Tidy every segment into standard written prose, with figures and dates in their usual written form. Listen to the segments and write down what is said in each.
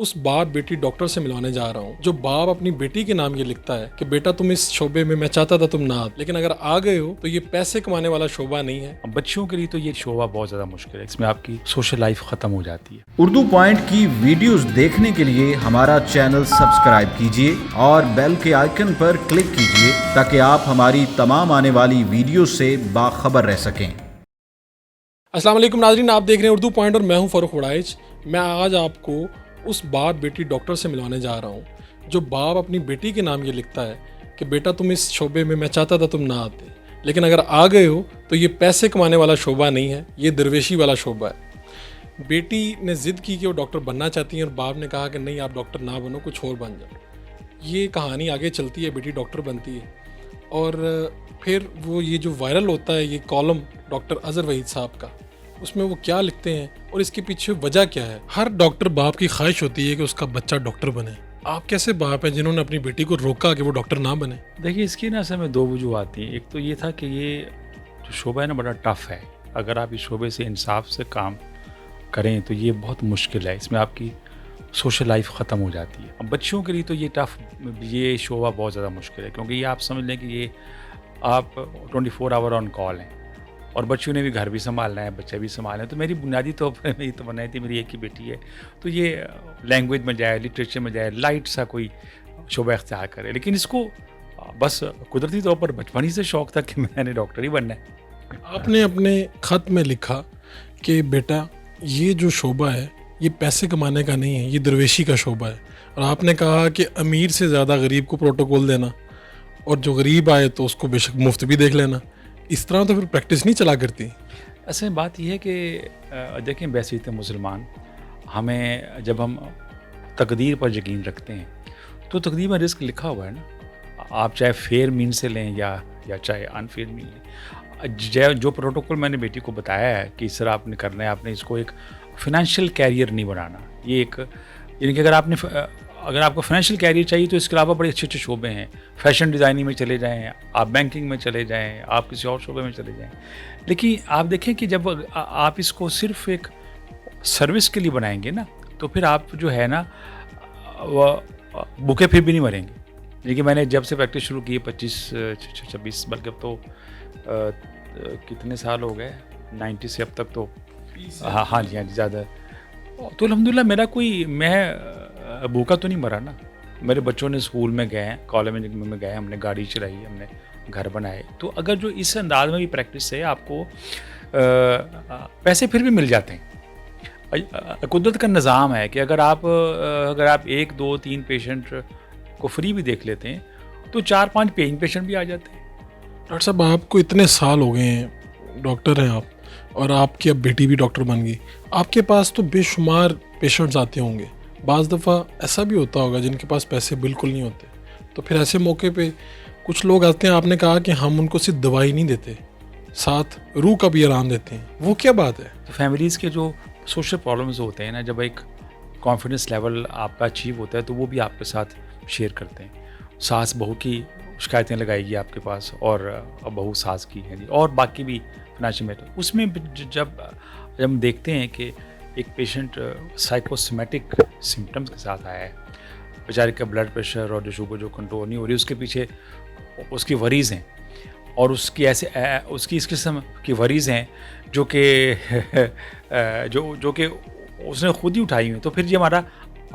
उस बाप बेटी डॉक्टर से मिलवाने जा रहा हूँ जो बाप अपनी बेटी के नाम ये लिखता है कि बेटा तुम इस शोबे में, मैं चाहता था तुम ना आते, लेकिन अगर आ गए हो तो ये पैसे कमाने वाला शोबा नहीं है। बच्चों के लिए तो ये शोबा बहुत ज़्यादा मुश्किल है, इसमें आपकी सोशल लाइफ ख़त्म हो जाती है। उर्दू पॉइंट की वीडियोस देखने के लिए हमारा चैनल सब्सक्राइब कीजिए और बेल के आइकन पर क्लिक कीजिए ताकि आप हमारी तमाम आने वाली वीडियो से बाखबर रह सकें। अस्सलाम वालेकुम नाज़रीन, आप देख रहे हैं उर्दू पॉइंट और मैं हूं फ़ारूक वड़ाइच। मैं आज आपको उस बाप बेटी डॉक्टर से मिलवाने जा रहा हूं जो बाप अपनी बेटी के नाम ये लिखता है कि बेटा तुम इस शोबे में, मैं चाहता था तुम ना आते, लेकिन अगर आ गए हो तो ये पैसे कमाने वाला शोबा नहीं है, ये दरवेशी वाला शोबा है। बेटी ने ज़िद की कि वो डॉक्टर बनना चाहती हैं और बाप ने कहा कि नहीं, आप डॉक्टर ना बनो, कुछ और बन जाओ। ये कहानी आगे चलती है, बेटी डॉक्टर बनती है और फिर वो ये जो वायरल होता है ये कॉलम डॉक्टर अज़हर वहीद साहब का, उसमें वो क्या लिखते हैं और इसके पीछे वजह क्या है। हर डॉक्टर बाप की ख्वाहिश होती है कि उसका बच्चा डॉक्टर बने। आप कैसे बाप हैं जिन्होंने अपनी बेटी को रोका कि वो डॉक्टर ना बने? देखिए, इसकी ना असल में दो वजूहत आती हैं। एक तो ये था कि ये जो शोबा है ना बड़ा टफ़ है, अगर आप इस शोबे से इंसाफ से काम करें तो ये बहुत मुश्किल है, इसमें आपकी सोशल लाइफ ख़त्म हो जाती है। अब बच्चों के लिए तो ये शोबा बहुत ज़्यादा मुश्किल है, क्योंकि ये आप समझ लें कि ये आप 24 आवर ऑन कॉल हैं और बच्चों ने भी घर भी संभालना है, बच्चे भी संभालना है। तो मेरी बुनियादी तौर पर मेरी तमन्ना थी, मेरी एक ही बेटी है, तो ये लैंग्वेज में जाए, लिटरेचर में जाए, लाइट सा कोई शोबा इख्तियार करे। लेकिन इसको बस कुदरती तौर पर बचपन ही से शौक़ था कि मैंने डॉक्टर ही बनना है। आपने अपने ख़त में लिखा कि बेटा ये जो शोबा है ये पैसे कमाने का नहीं है, ये दरवेशी का शोबा है, और आपने कहा कि अमीर से ज़्यादा गरीब को प्रोटोकॉल देना और जो गरीब आए तो उसको बेशक मुफ्त भी देख लेना। इस तरह तो फिर प्रैक्टिस नहीं चला करती। असल में बात यह है कि देखें, वैसे थे मुसलमान, हमें जब हम तकदीर पर यकीन रखते हैं तो तकदीर में रिस्क लिखा हुआ है ना, आप चाहे फेयर मीन से लें या चाहे अनफेयर मीन लें। जो प्रोटोकॉल मैंने बेटी को बताया है कि इस तरह आपने करना है, आपने इसको एक फ़ाइनेंशियल कैरियर नहीं बनाना। ये एक यानी कि अगर आपको फाइनेंशियल कैरियर चाहिए तो इसके अलावा बड़े अच्छे अच्छे शोबे हैं। फैशन डिज़ाइनिंग में चले जाएँ, आप बैंकिंग में चले जाएँ, आप किसी और शोबे में चले जाएँ। लेकिन आप देखें कि जब आप इसको सिर्फ एक सर्विस के लिए बनाएंगे ना, तो फिर आप जो है ना वो भूखे फिर भी नहीं मरेंगे। देखिए, मैंने जब से प्रैक्टिस शुरू की है 25-26 बल्कि अब तो कितने साल हो गए, 90 से अब तक तो हाँ जी ज़्यादा। तो अल्हम्दुलिल्लाह मैं भूखा तो नहीं मरा ना। मेरे बच्चों ने स्कूल में गए, कॉलेज में गए, हमने गाड़ी चलाई, हमने घर बनाए। तो अगर जो इस अंदाज में भी प्रैक्टिस है, आपको पैसे फिर भी मिल जाते हैं। कुदरत का निज़ाम है कि अगर आप 1, 2, 3 पेशेंट को फ्री भी देख लेते हैं तो 4-5 पेइंग पेशेंट भी आ जाते हैं। डॉक्टर साहब, आपको इतने साल हो गए हैं, डॉक्टर हैं आप, और आपकी अब बेटी भी डॉक्टर बन गई, आपके पास तो बेशुमार पेशेंट्स आते होंगे। बाज़ दफ़ा ऐसा भी होता होगा जिनके पास पैसे बिल्कुल नहीं होते, तो फिर ऐसे मौके पे कुछ लोग आते हैं, आपने कहा कि हम उनको सिर्फ दवाई नहीं देते, साथ रूह का भी आराम देते हैं। वो क्या बात है? तो फैमिलीज़ के जो सोशल प्रॉब्लम्स होते हैं ना, जब एक कॉन्फिडेंस लेवल आपका अचीव होता है तो वो भी आपके साथ शेयर करते हैं। सास बहू की शिकायतें लगाएगी आपके पास, और बहू सास की है जी, और बाकी भी फाइनेंशियल मैटर। उसमें जब हम देखते हैं कि एक पेशेंट साइकोसोमेटिक सिम्टम्स के साथ आया है, बेचारे का ब्लड प्रेशर और जो शुगर जो कंट्रोल नहीं हो रही, उसके पीछे उसकी वरीज़ हैं, और उसकी इस किस्म की वरीज़ हैं जो कि उसने खुद ही उठाई हुई। तो फिर ये हमारा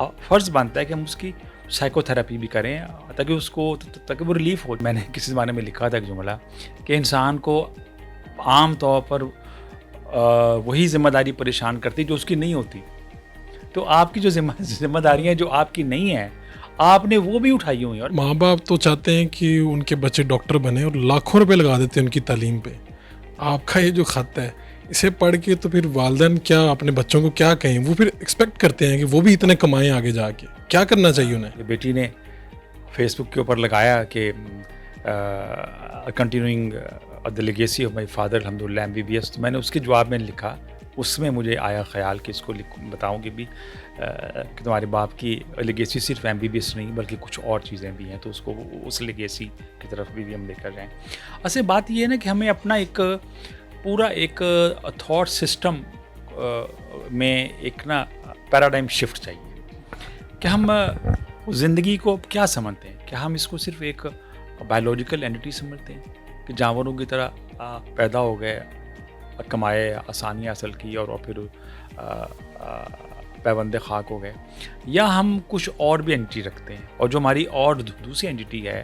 फ़र्ज़ बनता है कि हम उसकी साइकोथेरेपी भी करें ताकि वो रिलीफ़ हो। मैंने किसी ज़माने में लिखा था एक जुमला कि इंसान को आम तौर पर वही ज़िम्मेदारी परेशान करती जो उसकी नहीं होती। तो आपकी जो ज़िम्मेदारियाँ जो आपकी नहीं हैं, आपने वो भी उठाई हुई हैं। और माँ बाप तो चाहते हैं कि उनके बच्चे डॉक्टर बने और लाखों रुपए लगा देते हैं उनकी तालीम पे। आपका ये जो ख़त है, इसे पढ़ के तो फिर वालिदैन क्या अपने बच्चों को क्या कहें? वो फिर एक्सपेक्ट करते हैं कि वो भी इतने कमाएं आगे जाके। क्या करना चाहिए उन्हें? बेटी ने फेसबुक के ऊपर लगाया कि continuing the legacy of my father अल्हम्दुलिल्लाह MBBS। तो मैंने उसके जवाब में लिखा, उसमें मुझे आया ख्याल कि इसको बताऊँ कि कि तुम्हारे बाप की लेगेसी सिर्फ MBBS नहीं बल्कि कुछ और चीज़ें भी हैं, तो उसको उस लेगेसी की तरफ भी हम लेकर जाएँ। असल बात ये है ना कि हमें अपना एक पूरा एक थॉट सिस्टम में एक ना पैराडाइम शिफ्ट चाहिए। کہ ہم زندگی کو کیا سمجھتے ہیں. کیا ہم اس کو صرف ایک بایولوجیکل اینٹی سمجھتے ہیں کہ جانوروں کی طرح پیدا ہو گئے, کمائے, آسانیاں حاصل کی اور پھر پیوند خاک ہو گئے, یا ہم کچھ اور بھی اینٹی رکھتے ہیں, اور جو ہماری اور دوسری اینٹی ہے,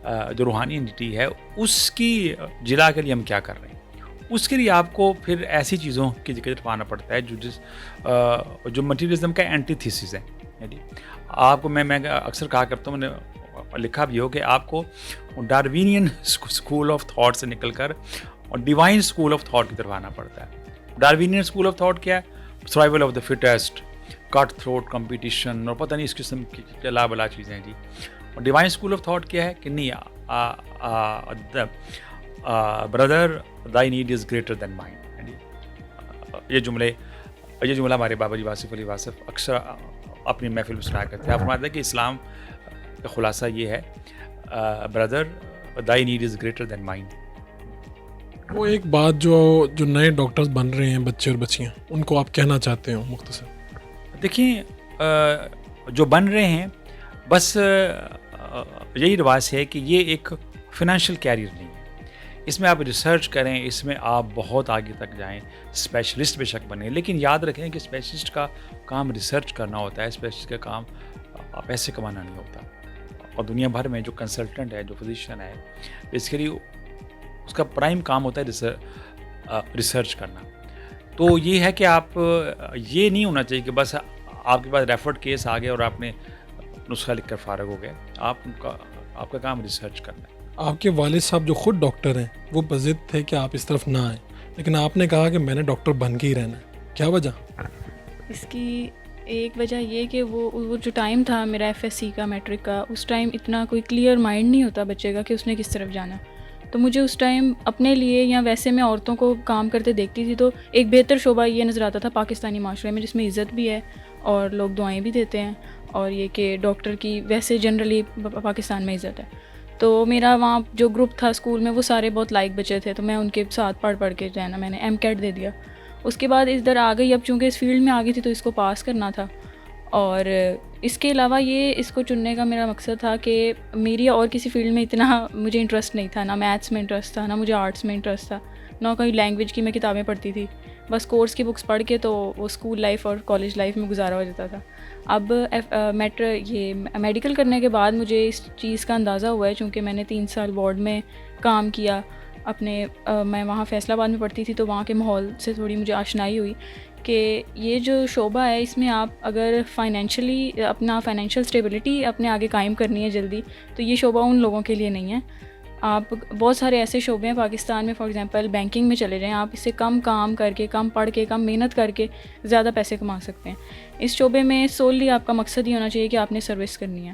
جو روحانی اینٹی ہے, اس کی جلا کے لیے ہم کیا کر رہے ہیں. اس کے لیے آپ کو پھر ایسی چیزوں کی طرف آنا پڑتا ہے جو مٹیریلزم کا اینٹی تھیسس ہے. آپ کو میں اکثر کہا کرتا ہوں, میں نے لکھا بھی ہو کہ آپ کو ڈاروینین اسکول آف تھاٹ سے نکل کر اور ڈیوائن اسکول آف تھاٹ کی طرف آنا پڑتا ہے. ڈاروینین اسکول آف تھاٹ کیا ہے؟ Survival of the fittest, cut throat competition اور پتہ نہیں اس قسم کی لا بلا چیزیں ہیں جی. اور ڈیوائن اسکول آف تھاٹ کیا ہے کہ نہیں, برادر دائی need is greater than mind. یہ جملہ ہمارے بابا جی واصف علی واصف اکثر اپنی محفل میں سنایا کرتے ہیں. آپ فرماتے ہیں کہ اسلام کا خلاصہ یہ ہے, برادر دائی need is greater than mind. وہ ایک بات جو نئے ڈاکٹرز بن رہے ہیں, بچے اور بچیاں, ان کو آپ کہنا چاہتے ہو مختصر؟ دیکھیں, جو بن رہے ہیں بس یہی رواج ہے کہ یہ ایک فائنینشیل کیریئر نہیں ہے. اس میں آپ ریسرچ کریں, اس میں آپ بہت آگے تک جائیں, اسپیشلسٹ بے شک بنیں, لیکن یاد رکھیں کہ اسپیشلسٹ کا کام ریسرچ کرنا ہوتا ہے, اسپیشلسٹ کا کام پیسے کمانا نہیں ہوتا. اور دنیا بھر میں جو کنسلٹنٹ ہے, جو فزیشین ہے, بیسیکلی اس کا پرائم کام ہوتا ہے ریسرچ کرنا. تو یہ ہے کہ آپ, یہ نہیں ہونا چاہیے کہ بس آپ کے پاس ریفرڈ کیس آ گیا اور آپ نے نسخہ لکھ کر فارغ ہو گئے. آپ کا کام ریسرچ کرنا ہے. آپ کے والد صاحب جو خود ڈاکٹر ہیں وہ بضد تھے کہ آپ اس طرف نہ آئیں, لیکن آپ نے کہا کہ میں نے ڈاکٹر بن کے ہی رہنا ہے. کیا وجہ؟ اس کی ایک وجہ یہ کہ وہ جو ٹائم تھا میرا FSC کا, میٹرک کا, اس ٹائم اتنا کوئی کلیئر مائنڈ نہیں ہوتا بچے کا کہ اس نے کس طرف جانا. تو مجھے اس ٹائم اپنے لیے, یا ویسے میں عورتوں کو کام کرتے دیکھتی تھی, تو ایک بہتر شعبہ یہ نظر آتا تھا پاکستانی معاشرے میں, جس میں عزت بھی ہے اور لوگ دعائیں بھی دیتے ہیں, اور یہ کہ ڈاکٹر کی ویسے جنرلی پاکستان میں عزت ہے. تو میرا وہاں جو گروپ تھا اسکول میں, وہ سارے بہت لائق بچے تھے, تو میں ان کے ساتھ پڑھ کے جو ہے نا میں نے MCAT دے دیا. اس کے بعد ادھر آ گئی, اب چونکہ اس فیلڈ میں آ گئی تھی تو اس کو پاس کرنا تھا. اور اس کے علاوہ یہ اس کو چننے کا میرا مقصد تھا کہ میری اور کسی فیلڈ میں اتنا مجھے انٹرسٹ نہیں تھا, نہ میتھس میں انٹرسٹ تھا, نہ مجھے آرٹس میں انٹرسٹ تھا, نہ کوئی لینگویج کی میں کتابیں پڑھتی تھی. بس کورس کی بکس پڑھ کے تو وہ اسکول لائف اور کالج لائف میں گزارا ہو جاتا تھا. اب یہ میڈیکل کرنے کے بعد مجھے اس چیز کا اندازہ ہوا ہے, چونکہ میں نے 3 سال وارڈ میں کام کیا اپنے, میں وہاں فیصل آباد میں پڑھتی تھی, تو وہاں کے ماحول سے تھوڑی مجھے آشنائی ہوئی کہ یہ جو شعبہ ہے اس میں آپ اگر فائنینشلی اپنا فائنینشیل اسٹیبلٹی اپنے آگے قائم کرنی ہے جلدی, تو یہ شعبہ ان لوگوں کے لیے نہیں ہے. آپ بہت سارے ایسے شعبے ہیں پاکستان میں, فار ایگزامپل بینکنگ میں چلے جائیں, آپ اس سے کم کام کر کے, کم پڑھ کے, کم محنت کر کے زیادہ پیسے کما سکتے ہیں. اس شعبے میں سوللی آپ کا مقصد ہی ہونا چاہیے کہ آپ نے سروس کرنی ہے.